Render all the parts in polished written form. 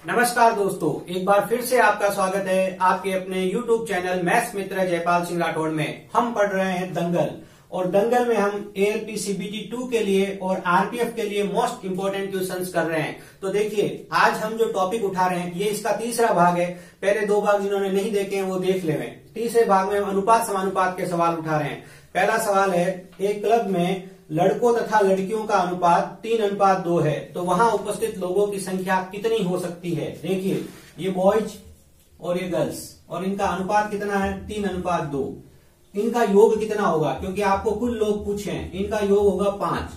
नमस्कार दोस्तों, एक बार फिर से आपका स्वागत है आपके अपने YouTube चैनल मैथ्स मित्र जयपाल सिंह राठौड़ में। हम पढ़ रहे हैं दंगल और दंगल में हम ALP CBT 2 के लिए और RPF के लिए मोस्ट इंपोर्टेंट क्वेश्चंस कर रहे हैं। तो देखिए, आज हम जो टॉपिक उठा रहे हैं ये इसका तीसरा भाग है। पहले दो भाग जिन्होंने नहीं देखे हैं वो देख लें। तीसरे भाग में हम अनुपात समानुपात के सवाल उठा रहे हैं। पहला सवाल है, एक क्लब में लड़कों तथा लड़कियों का अनुपात 3:2 है, तो वहां उपस्थित लोगों की संख्या कितनी हो सकती है। देखिए, ये बॉयज और ये गर्ल्स और इनका अनुपात कितना है 3:2। इनका योग कितना होगा, क्योंकि आपको कुल लोग पूछे हैं, इनका योग होगा 5।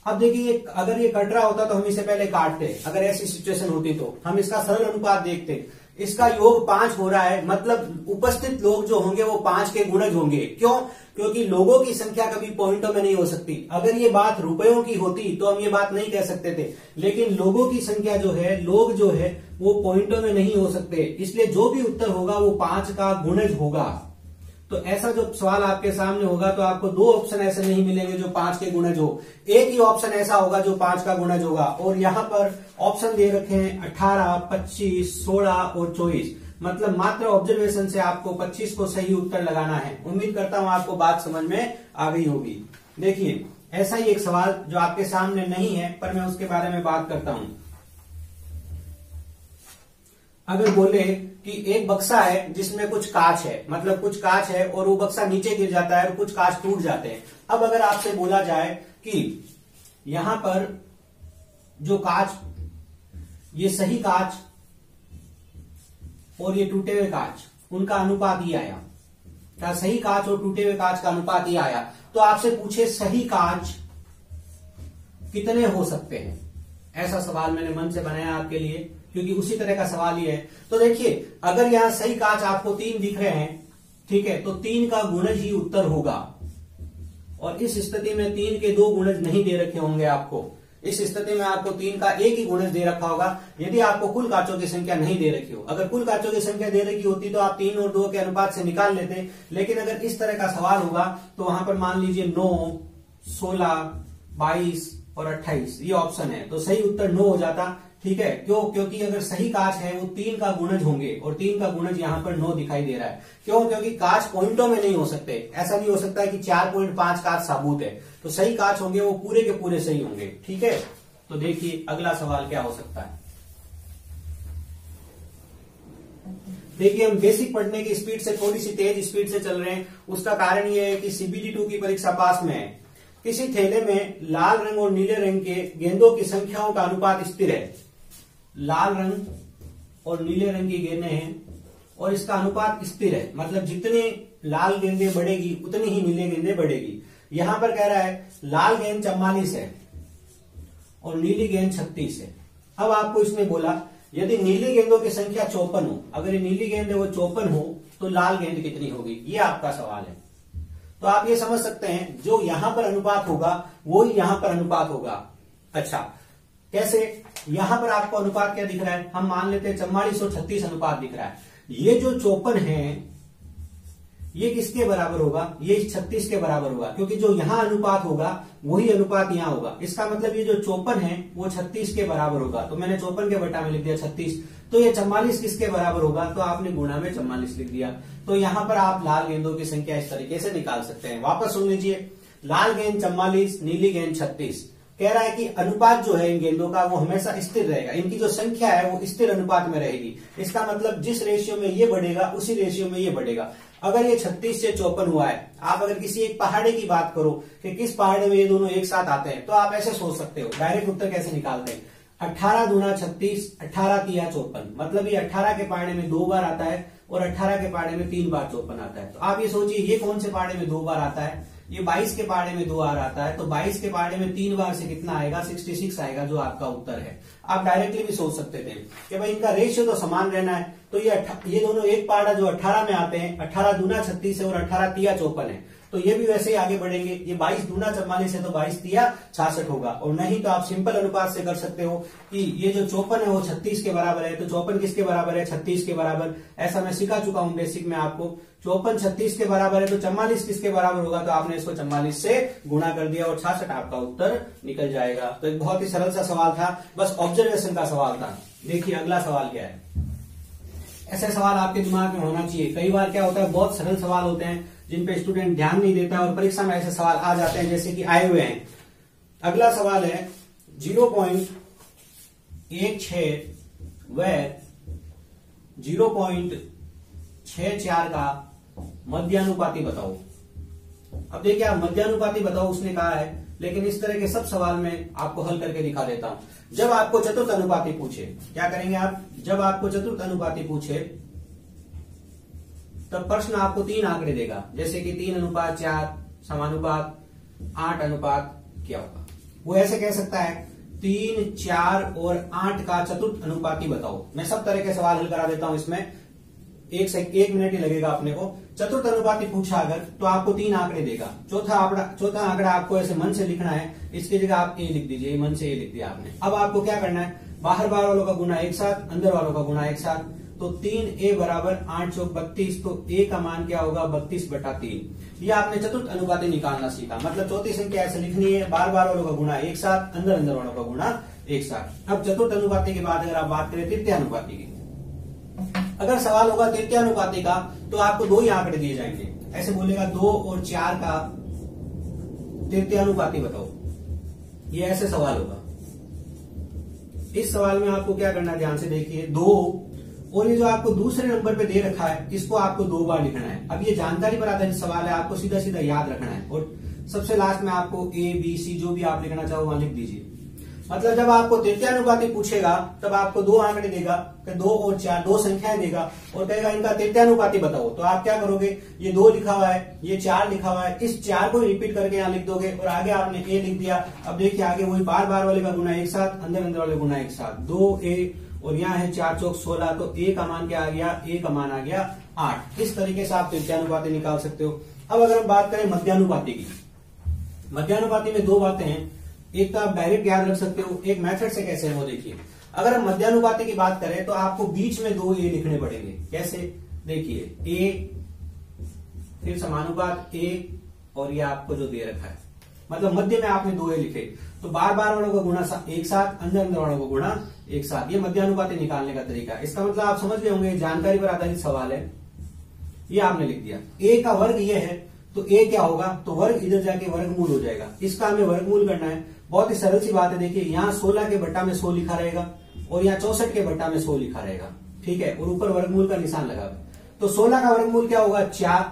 अब देखिए, अगर ये कट रहा होता तो हम इसे पहले काटते। अगर ऐसी सिचुएशन होती तो हम इसका सरल अनुपात देखते। इसका योग 5 हो रहा है, मतलब उपस्थित लोग जो होंगे वो 5 के गुणज होंगे। क्यों? क्योंकि लोगों की संख्या कभी पॉइंटों में नहीं हो सकती। अगर ये बात रुपयों की होती तो हम ये बात नहीं कह सकते थे, लेकिन लोगों की संख्या जो है, लोग जो है वो पॉइंटों में नहीं हो सकते, इसलिए जो भी उत्तर होगा वो 5 का गुणज होगा। तो ऐसा जो सवाल आपके सामने होगा तो आपको दो ऑप्शन ऐसे नहीं मिलेंगे जो 5 के गुणज हो, एक ही ऑप्शन ऐसा होगा जो 5 का गुणज होगा। और यहाँ पर ऑप्शन दे रखे हैं 18, 25, 16 और 24, मतलब मात्र ऑब्जर्वेशन से आपको 25 को सही उत्तर लगाना है। उम्मीद करता हूं आपको बात समझ में आ गई होगी। देखिए, ऐसा ही एक सवाल जो आपके सामने नहीं है पर मैं उसके बारे में बात करता हूं। अगर बोले कि एक बक्सा है जिसमें कुछ कांच है, मतलब कुछ कांच है और वो बक्सा नीचे गिर जाता है और कुछ कांच टूट जाते हैं। अब अगर आपसे बोला जाए कि यहां पर जो कांच, ये सही कांच और ये टूटे हुए कांच, उनका अनुपात ये आया। क्या सही कांच और टूटे हुए कांच का अनुपात ये आया? तो आपसे पूछे सही कांच कितने हो सकते हैं, ऐसा सवाल मैंने मन से बनाया आपके लिए, क्योंकि उसी तरह का सवाल ही है। तो देखिए, अगर यहां सही कांच आपको 3 दिख रहे हैं, ठीक है, तो 3 का गुणज ही उत्तर होगा। और इस स्थिति में 3 के 2 गुणज नहीं दे रखे होंगे आपको। इस स्थिति में आपको 3 का एक ही गुणज दे रखा होगा, यदि आपको कुल कांचों की संख्या नहीं दे रखी हो। अगर कुल कांचों की संख्या दे रखी होती तो आप 3 और 2 के अनुपात से निकाल लेते, लेकिन अगर इस तरह का सवाल होगा तो वहां पर मान लीजिए 9, 16, 22 और 28 ये ऑप्शन है, तो सही उत्तर 9 हो जाता। ठीक है, क्यों? क्योंकि अगर सही कांच है वो 3 का गुणज होंगे और 3 का गुणज यहाँ पर 9 दिखाई दे रहा है। क्यों? क्योंकि कांच पॉइंटों में नहीं हो सकते। ऐसा नहीं हो सकता है कि 4.5 कांच साबुत है, तो सही कांच होंगे वो पूरे के पूरे सही होंगे। ठीक है, तो देखिए अगला सवाल क्या हो सकता है। देखिए, हम बेसिक पढ़ने की स्पीड से थोड़ी सी तेज स्पीड से चल रहे हैं। उसका कारण यह है कि CBT 2 की परीक्षा पास में है। किसी थैले में लाल रंग और नीले रंग के गेंदों की संख्याओं का अनुपात स्थिर है। लाल रंग और नीले रंग की गेंदें हैं और इसका अनुपात स्थिर है, मतलब जितनी लाल गेंदें बढ़ेगी उतनी ही नीले गेंदें बढ़ेगी। यहां पर कह रहा है लाल गेंद 44 है और नीली गेंद 36 है। अब आपको इसमें बोला यदि नीली गेंदों की संख्या 54 हो, अगर ये नीली गेंद है वो 54 हो, तो लाल गेंद कितनी होगी, ये आपका सवाल है। तो आप ये समझ सकते हैं जो यहां पर अनुपात होगा वो ही यहां पर अनुपात होगा। अच्छा, कैसे? यहां पर आपको अनुपात क्या दिख रहा है, हम मान लेते हैं 44 और 36 अनुपात दिख रहा है। ये जो 54 है ये किसके बराबर होगा, ये 36 के बराबर होगा, क्योंकि जो यहां अनुपात होगा वही अनुपात यहां होगा। इसका मतलब ये जो 54 है वो 36 के बराबर होगा, तो मैंने 54 के बटा में लिख दिया 36। तो ये 44 किसके बराबर होगा, तो आपने गुणा में 44 लिख दिया। तो यहां पर आप लाल गेंदों की संख्या इस तरीके से निकाल सकते हैं। वापस सुन लीजिए, लाल गेंद 44, नीली गेंद 36। कह रहा है कि अनुपात जो है इन गेंदों का वो हमेशा स्थिर रहेगा, इनकी जो संख्या है वो स्थिर अनुपात में रहेगी। इसका मतलब जिस रेशियो में ये बढ़ेगा उसी रेशियो में ये बढ़ेगा। अगर ये 36 से 54 हुआ है, आप अगर किसी एक पहाड़े की बात करो कि किस पहाड़े में ये दोनों एक साथ आते हैं, तो आप ऐसे सोच सकते हो। डायरेक्ट उत्तर कैसे निकालते हैं, 18 दूना 36, 18 तिया 54, मतलब ये 18 के पहाड़े में 2 बार आता है और 18 के पहाड़े में 3 बार 54 आता है। तो आप ये सोचिए ये कौन से पहाड़े में 2 बार आता है, ये 22 के पहाड़े में 2 बार आता है, तो 22 के पहाड़े में 3 बार से कितना आएगा, 66 आएगा, जो आपका उत्तर है। आप डायरेक्टली भी सोच सकते थे कि भाई इनका रेशियो तो समान रहना है, तो ये दोनों एक पहाड़ा जो 18 में आते हैं, 18 दूना 36 है और 18 तिया 54 है, तो ये भी वैसे ही आगे बढ़ेंगे। ये 22 दूना 44 है तो 22 तिया 66 होगा। और नहीं तो आप सिंपल अनुपात से कर सकते हो कि ये जो 54 है वो 36 के बराबर है, तो 54 किसके बराबर है, 36 के बराबर। ऐसा मैं सिखा चुका हूं बेसिक में आपको। 54 36 के बराबर है तो 44 किसके बराबर होगा, तो आपने इसको 44 से गुणा कर दिया और 66 आपका उत्तर निकल जाएगा। तो एक बहुत ही सरल सा सवाल था, बस ऑब्जर्वेशन का सवाल था। देखिए अगला सवाल क्या है। ऐसे सवाल आपके दिमाग में होना चाहिए। कई बार क्या होता है, बहुत सरल सवाल होते हैं जिन पे स्टूडेंट ध्यान नहीं देता और परीक्षा में ऐसे सवाल आ जाते हैं जैसे कि आए हुए हैं। अगला सवाल है 0.16 व 0.64 का मध्यानुपाती बताओ। अब देखिए आप मध्यानुपाती बताओ उसने कहा है, लेकिन इस तरह के सब सवाल में आपको हल करके दिखा देता हूं। जब आपको चतुर्थ अनुपाती पूछे, क्या करेंगे आप, जब आपको चतुर्थ अनुपाती पूछे तब प्रश्न आपको 3 आंकड़े देगा, जैसे कि 3:4 समानुपात 8:, क्या होगा वो ऐसे कह सकता है 3, 4 और 8 का चतुर्थ अनुपाती बताओ। मैं सब तरह के सवाल हल करा देता हूं इसमें, 1 मिनट ही लगेगा अपने को। चतुर्थ अनुपाती पूछा अगर तो आपको 3 आंकड़े देगा। चौथा आंकड़ा आपको ऐसे मन से लिखना है, इसकी जगह आप ए लिख दीजिए, मन से ए लिख दिया आपने। अब आपको क्या करना है, बाहर वालों का गुणा एक साथ, अंदर वालों का गुणा एक साथ। तो 3a बराबर 8 चौक 32, तो a का मान क्या होगा 32/3। ये आपने चतुर्थ अनुपाती निकालना सीखा। मतलब चौथी संख्या ऐसे लिखनी है, बाहर वालों का गुणा एक साथ, अंदर वालों का गुणा एक साथ। अब चतुर्थ अनुपाती के बाद अगर आप बात करें तृतीय अनुपाती की, अगर सवाल होगा तृतीय अनुपाती का तो आपको 2 ही आंकड़े दिए जाएंगे। ऐसे बोलेगा 2 और 4 का तृतीय अनुपाती बताओ, ये ऐसे सवाल होगा। इस सवाल में आपको क्या करना है, ध्यान से देखिए, 2 और ये जो आपको दूसरे नंबर पे दे रखा है इसको आपको 2 बार लिखना है। अब ये जानकारी पर आधारित सवाल है, आपको सीधा सीधा याद रखना है और सबसे लास्ट में आपको A B C जो भी आप लिखना चाहो वहां लिख दीजिए। मतलब जब आपको तृतीय अनुपाती पूछेगा तब आपको 2 आंकड़े देगा, 2 और 4 2 संख्याएं देगा और कहेगा इनका तृतीय अनुपाती बताओ। तो आप क्या करोगे, ये 2 लिखा हुआ है, ये 4 लिखा हुआ है, इस 4 को रिपीट करके यहाँ लिख दोगे और आगे आपने A लिख दिया। अब देखिए आगे वही बार वाले का गुणा एक साथ, अंदर वाले गुणा एक साथ, 2a और यहाँ है 4 चौक 16, तो a का मान क्या आ गया, a का मान आ गया 8। इस तरीके से आप तृतीय अनुपाती निकाल सकते हो। अब अगर हम बात करें मध्यानुपाती की, मध्यानुपाती में 2 बातें हैं। एक तो आप डायरेक्ट याद रख सकते हो, एक मेथड से कैसे है वो देखिए। अगर हम मध्यानुपाती की बात करें तो आपको बीच में 2 a लिखने पड़ेंगे। कैसे, देखिए a फिर समानुपात a और ये आपको जो दे रखा है, मतलब मध्य में आपने 2 a लिखे, तो बार वालों का गुणा एक साथ, अंदर वालों का गुणा एक साथ। ये मध्यानुपाती निकालने का तरीका है। इसका मतलब आप समझ गए होंगे, जानकारी पर आधारित सवाल है। ये आपने लिख दिया, a का वर्ग ये है तो a क्या होगा, तो वर्ग इधर जाके वर्गमूल हो जाएगा। इसका हमें वर्गमूल करना है। बहुत ही सरल सी बात है। देखिए यहाँ 16 के बट्टा में 100 लिखा रहेगा और यहाँ 64 के बट्टा में 100 लिखा रहेगा, ठीक है, और ऊपर वर्गमूल का निशान लगा हुआ। तो 16 का वर्गमूल क्या होगा 4,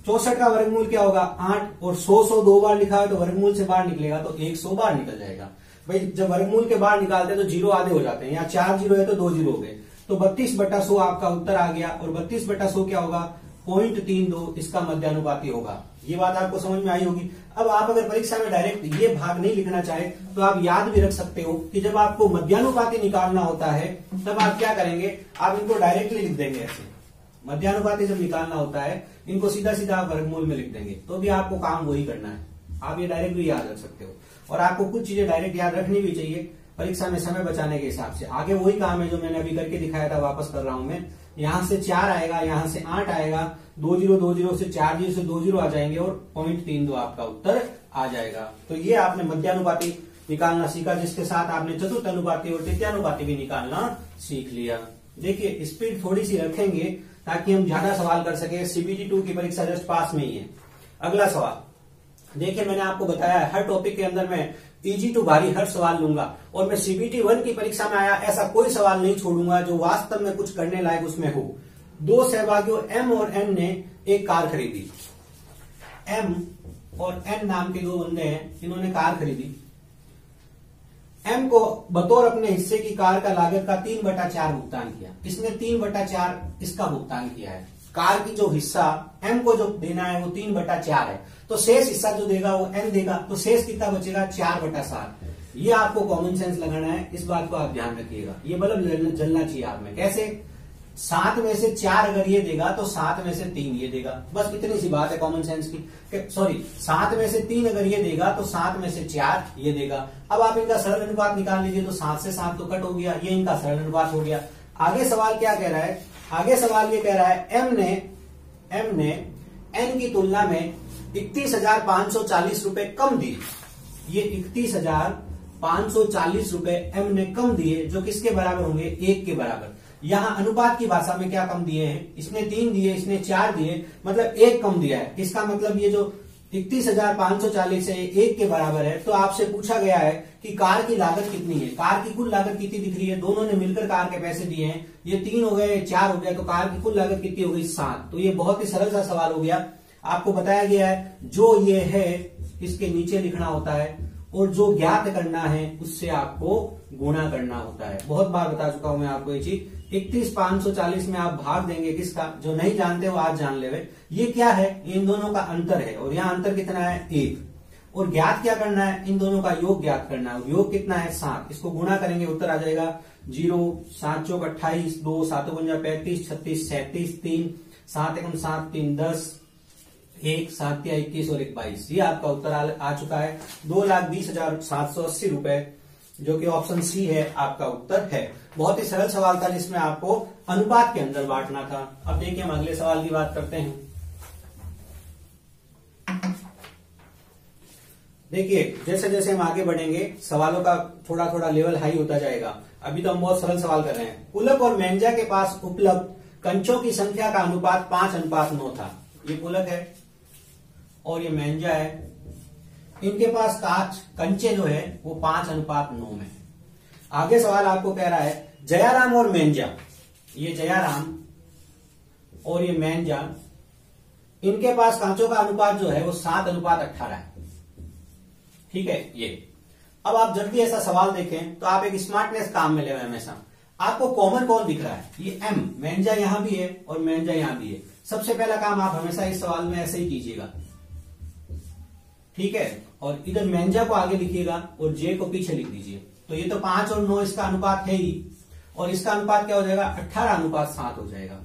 64 का वर्गमूल क्या होगा 8 और 100 2 बार लिखा है तो वर्गमूल से बाहर निकलेगा तो 100 बार निकल जाएगा। भाई जब वर्गमूल के बाहर निकालते हैं तो 0 आधे हो जाते हैं, यहाँ 4 0 है तो 2 0 हो गए, तो 32/100 आपका उत्तर आ गया। और 32/100 क्या होगा 0.32, इसका मध्यानुपाती होगा। ये बात आपको समझ में आई होगी। अब आप अगर परीक्षा में डायरेक्ट ये भाग नहीं लिखना चाहे तो आप याद भी रख सकते हो कि जब आपको मध्यानुपाती निकालना होता है तब आप क्या करेंगे, आप इनको डायरेक्टली लिख देंगे। ऐसे मध्यानुपाती जब निकालना होता है इनको सीधा सीधा आप वर्गमूल में लिख देंगे, तो भी आपको काम वही करना है। आप ये डायरेक्ट भी याद रख सकते हो और आपको कुछ चीजें डायरेक्ट याद रखनी भी चाहिए परीक्षा में समय बचाने के हिसाब से। आगे वही काम है जो मैंने अभी करके दिखाया था, वापस कर रहा हूं मैं। यहां से 4 आएगा, यहां से 8 आएगा, 2 0 2 0 से 4 0 से 2 0 आ जाएंगे और 0.32 आपका उत्तर आ जाएगा। तो ये आपने मध्यानुपाती निकालना सीखा, जिसके साथ आपने चतुर्थ अनुपाती और तृतीयानुपाती भी निकालना सीख लिया। देखिए स्पीड थोड़ी सी रखेंगे ताकि हम ज्यादा सवाल कर सके। CBT 2 की परीक्षा जस्ट पास में ही है। अगला सवाल देखिए, मैंने आपको बताया हर टॉपिक के अंदर मैं इजी टू भारी हर सवाल लूंगा और मैं CBT 1 की परीक्षा में आया ऐसा कोई सवाल नहीं छोड़ूंगा जो वास्तव में कुछ करने लायक उसमें हो। 2 सहभागियों M और N ने एक कार खरीदी। M और N नाम के 2 बंदे हैं, इन्होंने कार खरीदी। M को बतौर अपने हिस्से की कार का लागत का 3/4 भुगतान किया। इसने 3/4 इसका भुगतान किया है। कार की जो हिस्सा M को जो देना है वो 3/4 है, तो शेष हिस्सा जो देगा वो N देगा, तो शेष कितना बचेगा 4/7। ये आपको कॉमन सेंस लगाना है, इस बात को आप ध्यान रखिएगा। ये बल्ब जलना चाहिए आप में। कैसे, 7 में से 4 अगर ये देगा तो 7 में से 3 ये देगा, बस इतनी सी बात है कॉमन सेंस की। सॉरी, 7 में से 3 अगर ये देगा तो 7 में से 4 ये देगा। अब आप इनका सरल अनुपात निकाल लीजिए, तो 7 से 7 तो कट हो गया, ये इनका सरल अनुपात हो गया। आगे सवाल क्या कह रहा है, आगे सवाल ये कह रहा है M ने N की तुलना में 31,540 रुपए कम दिए। ये 31,540 540 रुपए एम ने कम दिए, जो किसके बराबर होंगे, 1 के बराबर। यहाँ अनुपात की भाषा में क्या कम दिए हैं, इसने 3 दिए, इसने 4 दिए, मतलब 1 कम दिया है। इसका मतलब ये जो 31,540 है 1 के बराबर है। तो आपसे पूछा गया है कि कार की लागत कितनी है, कार की कुल लागत कितनी दिख रही है, दोनों ने मिलकर कार के पैसे दिए हैं, ये 3 हो गए, 4 हो गया, तो कार की कुल लागत कितनी हो गई, 7। तो ये बहुत ही सरल सा सवाल हो गया। आपको बताया गया है जो ये है इसके नीचे लिखना होता है, और जो ज्ञात करना है उससे आपको गुणा करना होता है। बहुत बार बता चुका हूं मैं आपको ये चीज। 31,540 में आप भाग देंगे किसका, जो नहीं जानते हो आज जान ले। ये क्या है, इन दोनों का अंतर है, और यहाँ अंतर कितना है, 1। और ज्ञात क्या करना है, इन दोनों का योग ज्ञात करना है। योग कितना है, 7। इसको गुणा करेंगे उत्तर आ जाएगा 0, 7 चौक 28, 2 7 52 35, 36 37, 3 7 एकम 7 3 10, 1 7 या 21 और 1 22। ये आपका उत्तर आ चुका है 2,20,780 रुपए, जो कि ऑप्शन सी है आपका उत्तर है। बहुत ही सरल सवाल था जिसमें आपको अनुपात के अंदर बांटना था। अब देखिए हम अगले सवाल की बात करते हैं। देखिए जैसे जैसे हम आगे बढ़ेंगे सवालों का थोड़ा थोड़ा लेवल हाई होता जाएगा। अभी तो हम बहुत सरल सवाल कर रहे हैं। पुलक और मेंजा के पास उपलब्ध कंचों की संख्या का अनुपात 5:9 था। ये पुलक है और ये मेंजा है। इनके पास कंचे जो है वो 5:9 में। आगे सवाल आपको कह रहा है जयाराम और मेंजा, ये जयाराम और ये मेंजा, इनके पास कांचों का अनुपात जो है वो 7:18 है। ठीक है। ये अब आप जब भी ऐसा सवाल देखें तो आप एक स्मार्टनेस काम में ले हमेशा। आपको कॉमन कौन दिख रहा है, ये एम, मेंजा यहां भी है और मेंजा यहां भी है। सबसे पहला काम आप हमेशा इस सवाल में ऐसे ही कीजिएगा, ठीक है। और इधर मेंजा को आगे लिखिएगा और जे को पीछे लिख दीजिए। तो ये तो 5 और 9 इसका अनुपात है ही, और इसका अनुपात क्या हो जाएगा, 18:7 हो जाएगा।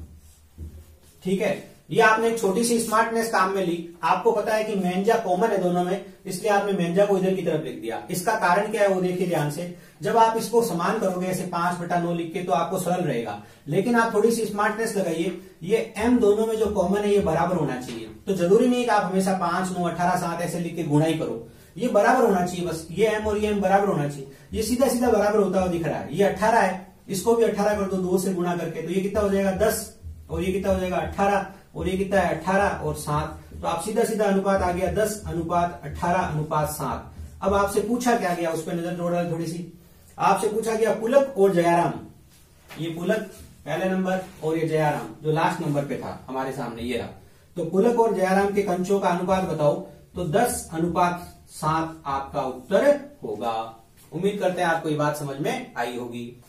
ठीक है। ये आपने एक छोटी सी स्मार्टनेस काम में ली। आपको पता है कि मेंजा कॉमन है दोनों में, इसलिए आपने मेंजा को इधर की तरफ लिख दिया। इसका कारण क्या है वो देखिए ध्यान से। जब आप इसको समान करोगे ऐसे 5/9 लिख के तो आपको सरल रहेगा, लेकिन आप थोड़ी सी स्मार्टनेस लगाइए। ये एम दोनों में जो कॉमन है ये बराबर होना चाहिए। तो जरूरी नहीं कि आप हमेशा 5 9 18 7 ऐसे लिख के गुणा ही करो, ये बराबर होना चाहिए बस। ये एम और ये एम बराबर होना चाहिए। ये सीधा सीधा बराबर होता हुआ दिख रहा है। ये 18 है, इसको भी 18 कर दो 2 से गुणा करके, तो ये कितना हो जाएगा 10, और ये कितना हो जाएगा 18, और ये कितना है 18 और 7। तो आप सीधा सीधा अनुपात आ गया 10:18:7। अब आपसे पूछा क्या गया, उस पर नजर दौड़ा थोड़ी सी। आपसे पूछा गया पुलक और जयाराम, ये पुलक पहले नंबर और ये जयाराम जो लास्ट नंबर पे था हमारे सामने, ये रहा। तो पुलक और जयाराम के कंचों का अनुपात बताओ, तो 10:7 आपका उत्तर होगा। उम्मीद करते हैं आपको ये बात समझ में आई होगी।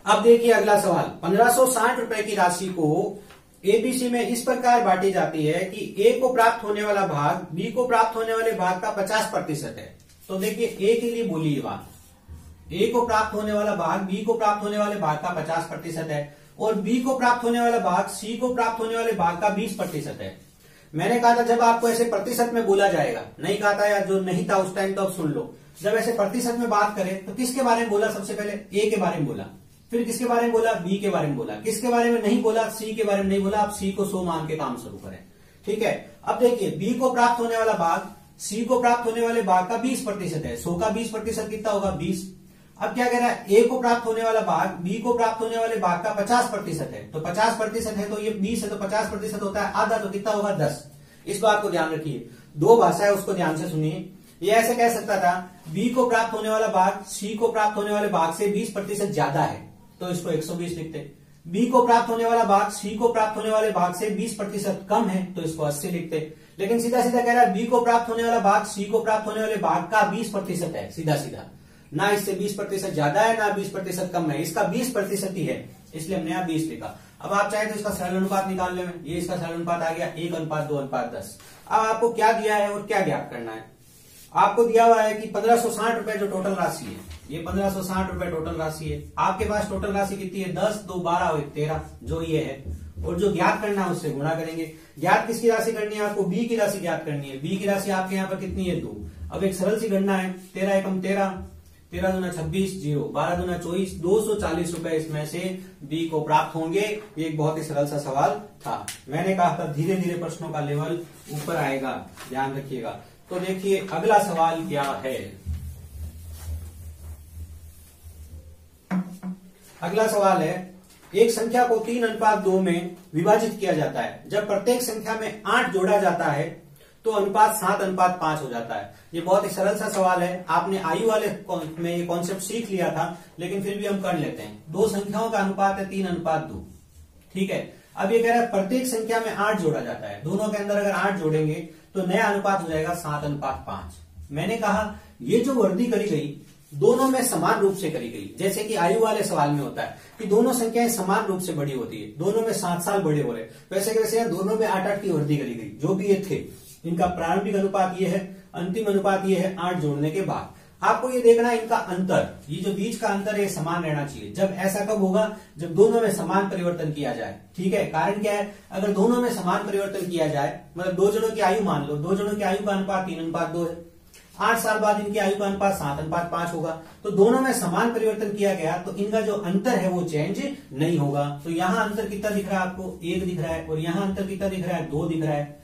अब देखिए अगला सवाल। 1560 रुपए की राशि को एबीसी में इस प्रकार बांटी जाती है कि ए को प्राप्त होने वाला भाग बी को प्राप्त होने वाले भाग का 50% है। तो देखिए ए के लिए बोली ये बात, ए को प्राप्त होने वाला भाग बी को प्राप्त होने वाले भाग का 50% है, और बी को प्राप्त होने वाला भाग सी को प्राप्त होने वाले भाग का 20% है। मैंने कहा था जब आपको ऐसे प्रतिशत में बोला जाएगा, नहीं कहा था यार, जो नहीं था उस टाइम तो अब सुन लो। जब ऐसे प्रतिशत में बात करें तो किसके बारे में बोला, सबसे पहले ए के बारे में बोला, फिर किसके बारे में बोला, बी के बारे में बोला, किसके बारे में नहीं बोला, सी के बारे में नहीं बोला। आप सी को 100 मान के काम शुरू करें, ठीक है। अब देखिए बी को प्राप्त होने वाला भाग सी को प्राप्त होने वाले भाग का 20% है। 100 का 20% कितना होगा, 20। अब क्या कह रहा है, ए को प्राप्त होने वाला भाग बी को प्राप्त होने वाले भाग का 50% है। तो 50% है तो ये 20 है, तो 50% होता है आधा, तो कितना होगा 10। इस बात को ध्यान रखिए, दो भाषा है उसको ध्यान से सुनिए। ये ऐसे कह सकता था बी को प्राप्त होने वाला भाग सी को प्राप्त होने वाले भाग से 20% ज्यादा है, तो इसको 120 लिखते। बी को प्राप्त होने वाला भाग सी को प्राप्त होने वाले भाग से 20% कम है, तो इसको 80 लिखते। लेकिन सीधा सीधा कह रहा है बी को प्राप्त होने वाला भाग सी को प्राप्त होने वाले भाग का 20% है, सीधा सीधा, ना इससे 20% ज्यादा है ना 20% कम है, इसका 20% ही है, इसलिए हमने यहाँ 20 लिखा। अब आप चाहे तो इसका सरल अनुपात निकाल लें, ये इसका सरल अनुपात आ गया 1:2:10। अब आपको क्या दिया है और क्या ज्ञात करना है। आपको दिया हुआ है कि 1560 रुपए जो टोटल राशि है, ये 1560 रुपए टोटल राशि है। आपके पास टोटल राशि कितनी है, 10 2 12 और 13 जो ये है, और जो ज्ञात करना है उससे गुणा करेंगे। ज्ञात किसकी राशि करनी है, आपको बी की राशि ज्ञात करनी है। बी की राशि आपके यहाँ पर कितनी है, 2। अब एक सरल सी गणना है, 13 एकम 13, 13 दूना 26, 0, 12 दूना 24, 240 रुपए इसमें से बी को प्राप्त होंगे। ये एक बहुत ही सरल सा सवाल था। मैंने कहा था धीरे धीरे प्रश्नों का लेवल ऊपर आएगा, ध्यान रखिएगा। तो देखिए अगला सवाल क्या है। अगला सवाल है, एक संख्या को 3:2 में विभाजित किया जाता है। जब प्रत्येक संख्या में 8 जोड़ा जाता है तो अनुपात 7:5 हो जाता है। ये बहुत ही सरल सा सवाल है, आपने आयु वाले में ये कॉन्सेप्ट सीख लिया था, लेकिन फिर भी हम कर लेते हैं। दो संख्याओं का अनुपात है 3:2, ठीक है। अब ये कह रहा है प्रत्येक संख्या में 8 जोड़ा जाता है, दोनों के अंदर अगर 8 जोड़ेंगे तो नया अनुपात हो जाएगा 7:5। मैंने कहा ये जो वृद्धि करी गई दोनों में समान रूप से करी गई, जैसे कि आयु वाले सवाल में होता है कि दोनों संख्याएं समान रूप से बड़ी होती है, दोनों में 7 साल बड़े हो रहे, वैसे कैसे दोनों में 8 की वृद्धि करी गई। जो भी ये थे, इनका प्रारंभिक अनुपात ये है, अंतिम अनुपात ये है 8 जोड़ने के बाद। आपको ये देखना है इनका अंतर, ये जो बीच का अंतर है समान रहना चाहिए। जब ऐसा कब होगा, जब दोनों में समान परिवर्तन किया जाए, ठीक है। कारण क्या है, अगर दोनों में समान परिवर्तन किया जाए, मतलब दो जनों की आयु मान लो, दो जनों की आयु का अनुपात 3:2 है, 8 साल बाद इनकी आयु का अनुपात 7:5 होगा, तो दोनों में समान परिवर्तन किया गया तो इनका जो अंतर है वो चेंज नहीं होगा। तो यहां अंतर कितना दिख रहा है आपको, 1 दिख रहा है, और यहां अंतर कितना दिख रहा है, 2 दिख रहा है।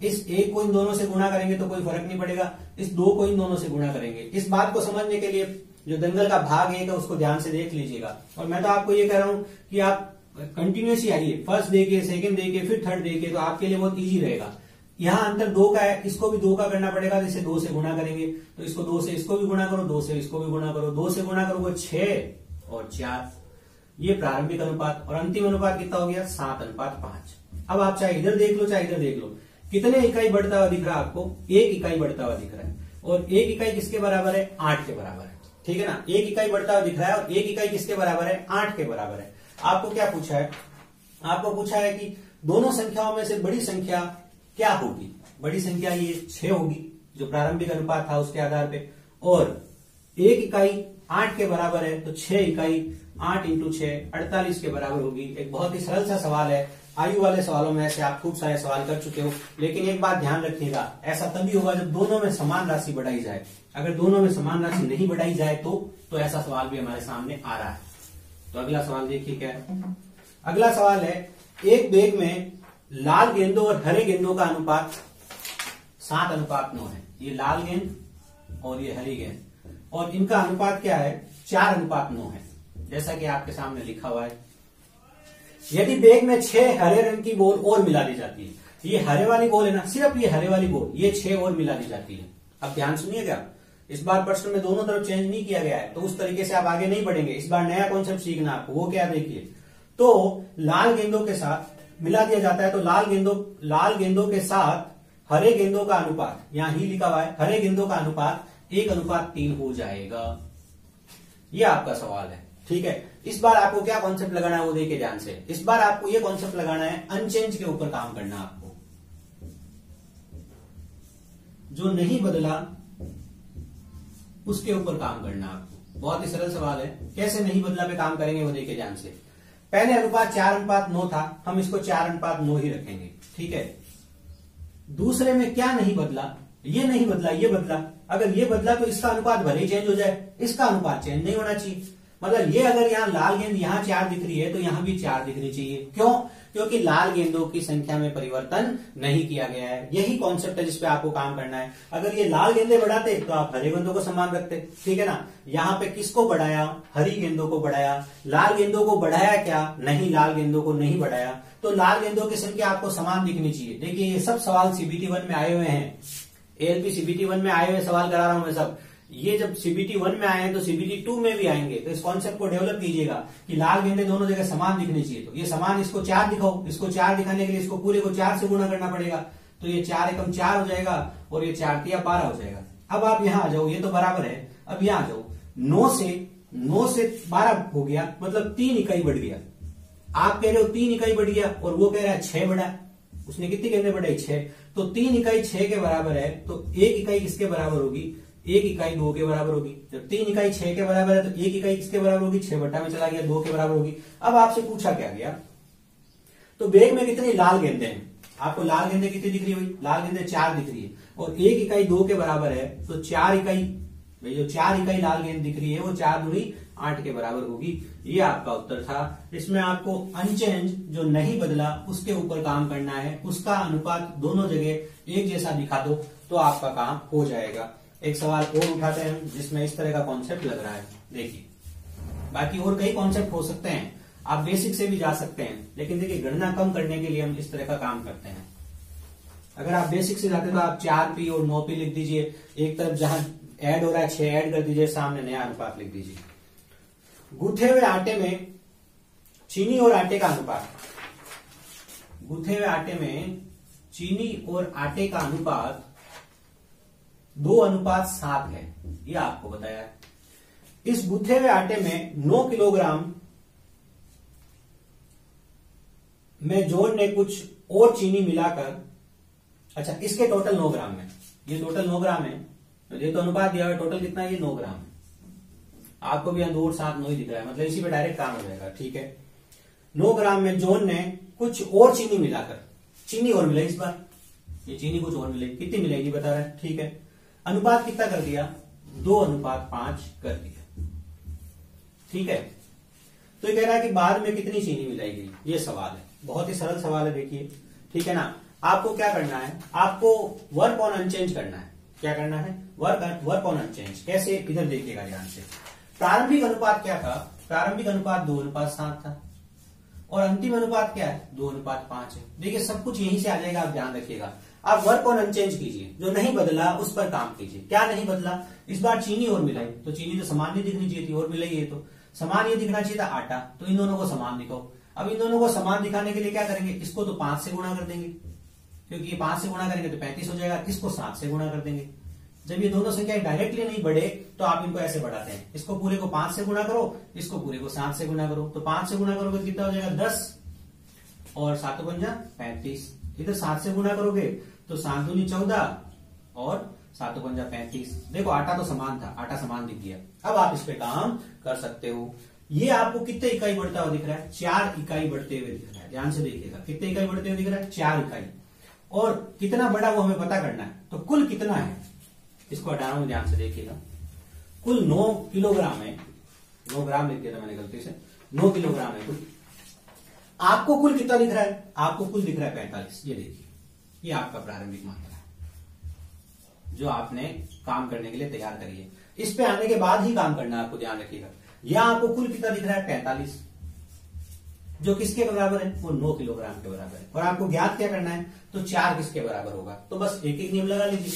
इस 1 को इन दोनों से गुणा करेंगे तो कोई फर्क नहीं पड़ेगा, इस 2 को इन दोनों से गुणा करेंगे। इस बात को समझने के लिए जो दंगल का भाग 1 है उसको ध्यान से देख लीजिएगा। और मैं तो आपको ये कह रहा हूं कि आप कंटिन्यूस ही आइए, फर्स्ट देखिए, सेकंड देखिए, फिर थर्ड देखिए, तो आपके लिए बहुत ईजी रहेगा। यहां अंतर 2 का है, इसको भी 2 का करना पड़ेगा, जिसे 2 से गुणा करेंगे, तो इसको 2 से इसको भी गुणा करो, 2 से इसको भी गुणा करो, 2 से गुणा करोगे 6 और 4, ये प्रारंभिक अनुपात। और अंतिम अनुपात कितना हो गया, 7:5। अब आप चाहे इधर देख लो चाहे इधर देख लो, कितने इकाई बढ़ता हुआ दिख रहा है आपको, 1 इकाई बढ़ता हुआ दिख रहा है। और 1 इकाई किसके बराबर है, 8 के बराबर है, ठीक है ना। 1 इकाई बढ़ता हुआ दिख रहा है और 1 इकाई किसके बराबर है, 8 के बराबर है। आपको क्या पूछा है, आपको पूछा है कि दोनों संख्याओं में से बड़ी संख्या क्या होगी। बड़ी संख्या ये 6 होगी, जो प्रारंभिक अनुपात था उसके आधार पे, और 1 इकाई 8 के बराबर है, तो 6 इकाई 8 × 6 48 के बराबर होगी। एक बहुत ही सरल सा सवाल है, आयु वाले सवालों में ऐसे आप खूब सारे सवाल कर चुके हो, लेकिन एक बात ध्यान रखिएगा, ऐसा तभी होगा जब दोनों में समान राशि बढ़ाई जाए। अगर दोनों में समान राशि नहीं बढ़ाई जाए तो ऐसा सवाल भी हमारे सामने आ रहा है। तो अगला सवाल देखिए क्या है। अगला सवाल है, एक बैग में लाल गेंदों और हरे गेंदों का अनुपात 7:9 है। ये लाल गेंद और ये हरी गेंद, और इनका अनुपात क्या है, 4:9 है, जैसा कि आपके सामने लिखा हुआ है। यदि बैग में 6 हरे रंग की बॉल और मिला दी जाती है, ये हरे वाली बॉल है ना, सिर्फ ये हरे वाली बॉल, ये 6 और मिला दी जाती है। अब ध्यान सुनिएगा, इस बार प्रश्न में दोनों तरफ चेंज नहीं किया गया है, तो उस तरीके से आप आगे नहीं बढ़ेंगे। इस बार नया कॉन्सेप्ट सीखना आपको, वो क्या देखिए। तो लाल गेंदों के साथ मिला दिया जाता है, तो लाल गेंदों के साथ हरे गेंदों का अनुपात, यहां ही लिखा हुआ है, हरे गेंदों का अनुपात 1:3 हो जाएगा। ये आपका सवाल है, ठीक है। इस बार आपको क्या कॉन्सेप्ट लगाना है वो देखिए ध्यान से। इस बार आपको ये कॉन्सेप्ट लगाना है, अनचेंज के ऊपर काम करना है आपको। जो नहीं बदला उसके ऊपर काम करना है आपको। बहुत ही सरल सवाल है, कैसे नहीं बदला पे काम करेंगे वो देखिए ध्यान से। पहले अनुपात 4:9 था, हम इसको 4:9 ही रखेंगे, ठीक है। दूसरे में क्या नहीं बदला, ये नहीं बदला, ये बदला। अगर ये बदला तो इसका अनुपात भले ही चेंज हो जाए, इसका अनुपात चेंज नहीं होना चाहिए। मतलब ये अगर यहाँ लाल गेंद यहाँ 4 दिख रही है तो यहाँ भी 4 दिखनी चाहिए। क्यों, क्योंकि लाल गेंदों की संख्या में परिवर्तन नहीं किया गया है। यही कॉन्सेप्ट है जिसपे आपको काम करना है। अगर ये लाल गेंदें बढ़ाते तो आप हरे गेंदों को समान रखते, ठीक है ना। यहाँ पे किसको बढ़ाया, हरी गेंदों को बढ़ाया। लाल गेंदों को बढ़ाया क्या, नहीं, लाल गेंदों को नहीं बढ़ाया। तो लाल गेंदों की संख्या आपको समान दिखनी चाहिए। देखिए ये सब सवाल CBT 1 में आए हुए हैं, ALP CBT 1 में आए हुए सवाल करा रहा हूं मैं सब। ये जब CBT 1 में आए हैं तो CBT 2 में भी आएंगे। तो इस कॉन्सेप्ट को डेवलप कीजिएगा कि लाल गेंदें दोनों जगह समान दिखनी चाहिए। तो ये समान, इसको 4 दिखाओ, इसको 4 दिखाने के लिए इसको पूरे को 4 से गुणा करना पड़ेगा। तो ये 4 एकम 4 हो जाएगा और ये 4 तिया 12 हो जाएगा। अब आप यहाँ आ जाओ, ये तो बराबर है। अब यहाँ आ जाओ, 9 से 12 हो गया, मतलब 3 इकाई बढ़ गया। आप कह रहे हो 3 इकाई बढ़ गया और वो कह रहा है 6 बढ़ा। उसने कितनी गेंदें बढ़ाई, 6। तो 3 इकाई 6 के बराबर है, तो 1 इकाई किसके बराबर होगी, 1 इकाई 2 के बराबर होगी। जब 3 इकाई 6 के बराबर है तो 1 इकाई किसके बराबर होगी, 6 बटा में चला गया, 2 के बराबर होगी। अब आपसे पूछा क्या गया, तो बैग में कितनी लाल गेंदें हैं, आपको लाल गेंदें कितनी दिख रही हुई, लाल गेंदें 4 दिख रही है, और 1 इकाई 2 के बराबर है, तो 4 इकाई, जो 4 इकाई लाल गेंद दिख रही है वो 4 दूनी 8 के बराबर होगी। ये आपका उत्तर था। इसमें आपको अनचेंज, जो नहीं बदला, उसके ऊपर काम करना है। उसका अनुपात दोनों जगह एक जैसा दिखा दो तो आपका काम हो जाएगा। एक सवाल और उठाते हैं जिसमें इस तरह का कॉन्सेप्ट लग रहा है, देखिए। बाकी और कई कॉन्सेप्ट हो सकते हैं, आप बेसिक से भी जा सकते हैं, लेकिन देखिए गणना कम करने के लिए हम इस तरह का काम करते हैं। अगर आप बेसिक से जाते तो आप 4p और 9p लिख दीजिए, एक तरफ जहां ऐड हो रहा है 6 ऐड कर दीजिए, सामने नया अनुपात लिख दीजिए। गूथे हुए आटे में चीनी और आटे का अनुपात, गूथे हुए आटे में चीनी और आटे का अनुपात 2:7 है, ये आपको बताया है। इस गूथे हुए आटे में 9 किलोग्राम में जॉन ने कुछ और चीनी मिलाकर, अच्छा इसके टोटल 9 ग्राम में, ये टोटल 9 ग्राम है, तो ये तो अनुपात दिया हुआ है, टोटल कितना है, ये 9 ग्राम है। आपको भी 2 और 7 9 ही दिख रहा है, मतलब इसी पे डायरेक्ट काम हो जाएगा, ठीक है। 9 ग्राम में जॉन ने कुछ और चीनी मिलाकर, चीनी और मिलाई इस बार, ये चीनी कुछ और मिलाई, कितनी मिलेगी बता रहा है, ठीक है। अनुपात कितना कर दिया, 2:5 कर दिया, ठीक है। तो ये कह रहा है कि बाद में कितनी चीनी मिलाई गई, ये सवाल है, बहुत ही सरल सवाल है, देखिए, ठीक है ना। आपको क्या करना है, आपको वर्क ऑन अनचेंज करना है। क्या करना है, वर्क ऑन अनचेंज। कैसे, इधर देखिएगा ध्यान से। प्रारंभिक अनुपात क्या था, प्रारंभिक अनुपात 2:7 था, और अंतिम अनुपात क्या है, 2:5 है। देखिए सब कुछ यहीं से आ जाएगा, आप ध्यान रखिएगा। आप वर्क ऑन अनचेंज कीजिए, जो नहीं बदला उस पर काम कीजिए। क्या नहीं बदला, इस बार चीनी और मिलाई, तो चीनी तो समान नहीं दिखनी चाहिए थी, और मिलाई है तो समान ये दिखना चाहिए था आटा, तो इन दोनों को समान दिखाओ। अब इन दोनों को समान दिखाने के लिए क्या करेंगे, इसको तो 5 से गुणा कर देंगे, क्योंकि ये 5 से गुणा करेंगे तो 35 हो जाएगा, इसको 7 से गुणा कर देंगे। जब ये दोनों संख्याएं डायरेक्टली नहीं बढ़े तो आप इनको ऐसे बढ़ाते हैं, इसको पूरे को 5 से गुणा करो, इसको पूरे को 7 से गुणा करो, तो 5 से गुणा करोगे तो कितना हो जाएगा 10, और 7 पंजा 35। इधर 7 से गुणा करोगे तो 7 दूनी 14 और 7 पंजा 35। देखो आटा तो समान था, आटा समान दिख गया। अब आप इस पे काम कर सकते हो। ये आपको कितने इकाई बढ़ता हुआ दिख रहा है, 4 इकाई बढ़ते हुए दिख रहा है, ध्यान से देखिएगा, कितने इकाई बढ़ते हुए दिख रहा है, 4 इकाई। और कितना बड़ा वो हमें पता करना है, तो कुल कितना है, इसको हटा रहा हूं, ध्यान से देखिएगा। कुल 9 किलोग्राम है, 9 ग्राम लिख दिया था मैंने गलती से, 9 किलोग्राम है कुल। आपको कुल कितना दिख रहा है, आपको कुल दिख रहा है 45। ये देखिए, ये आपका प्रारंभिक मात्रा है जो आपने काम करने के लिए तैयार करी है। इस पे आने के बाद ही काम करना है, आपको ध्यान रखिएगा। यहां आपको कुल कितना दिख रहा है 45, जो किसके बराबर है, वो 9 किलोग्राम के बराबर है। और आपको ज्ञात क्या करना है, तो 4 किसके बराबर होगा, तो बस एक एक नियम लगा लीजिए।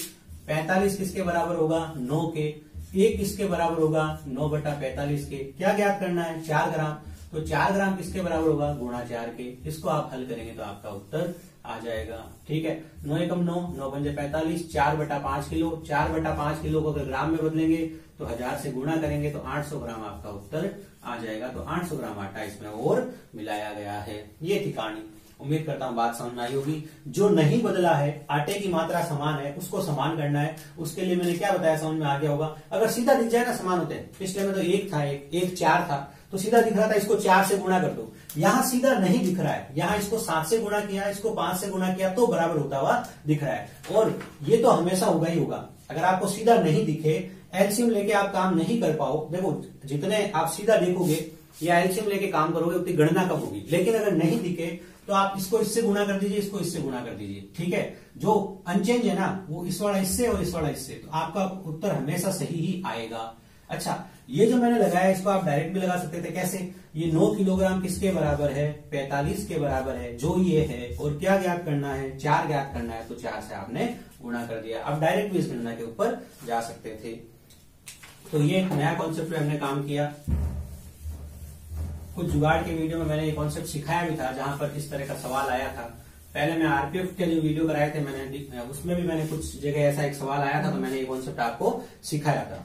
45 किसके बराबर होगा, 9 के। 1 किसके बराबर होगा, 9/45 के। क्या ज्ञात करना है, 4 ग्राम, तो 4 ग्राम किसके बराबर होगा, गुणा 4 के। इसको आप हल करेंगे तो आपका उत्तर आ जाएगा, ठीक है। 9 एकम 9, 9 पंजे 45, 4/5 किलो। 4/5 किलो को अगर ग्राम में बदलेंगे तो 1000 से गुणा करेंगे तो 800 ग्राम आपका उत्तर आ जाएगा। तो 800 ग्राम आटा इसमें और मिलाया गया है। ये थी कहानी। उम्मीद करता हूं बात समझ में आई होगी। जो नहीं बदला है, आटे की मात्रा समान है, उसको समान करना है। उसके लिए मैंने क्या बताया, समझ में आ गया होगा। अगर सीधा दिख जाए ना, समान होते हैं। पिछले में तो 1 था, 1 4 था, तो सीधा दिख रहा था, इसको 4 से गुणा कर दो। यहां सीधा नहीं दिख रहा है, यहां इसको 7 से गुणा किया, इसको 5 से गुणा किया, तो बराबर होता हुआ दिख रहा है। और ये तो हमेशा होगा ही होगा। अगर आपको सीधा नहीं दिखे, एलसीएम लेके आप काम नहीं कर पाओ, देखो जितने आप सीधा देखोगे या एलसीएम लेके काम करोगे उतनी गणना कम होगी। लेकिन अगर नहीं दिखे तो आप इसको इससे गुणा कर दीजिए, इसको इससे गुणा कर दीजिए, ठीक है। जो अनचेंज है ना, वो इस वाला इससे और इस वाला इससे, तो आपका उत्तर हमेशा सही ही आएगा। अच्छा, ये जो मैंने लगाया इसको आप डायरेक्ट भी लगा सकते थे। कैसे, ये 9 किलोग्राम किसके बराबर है, 45 के बराबर है, जो ये है। और क्या ज्ञात करना है, 4 ज्ञात करना है, तो 4 से आपने गुणा कर दिया। अब डायरेक्ट भी इस गणना के ऊपर जा सकते थे। तो ये एक नया कॉन्सेप्ट पे हमने काम किया। कुछ जुगाड़ के वीडियो में मैंने ये कॉन्सेप्ट सिखाया भी था, जहां पर इस तरह का सवाल आया था। पहले मैं आरपीएफ के जो वीडियो कराए थे मैंने, उसमें भी मैंने कुछ जगह ऐसा एक सवाल आया था, तो मैंने ये कॉन्सेप्ट आपको सिखाया था।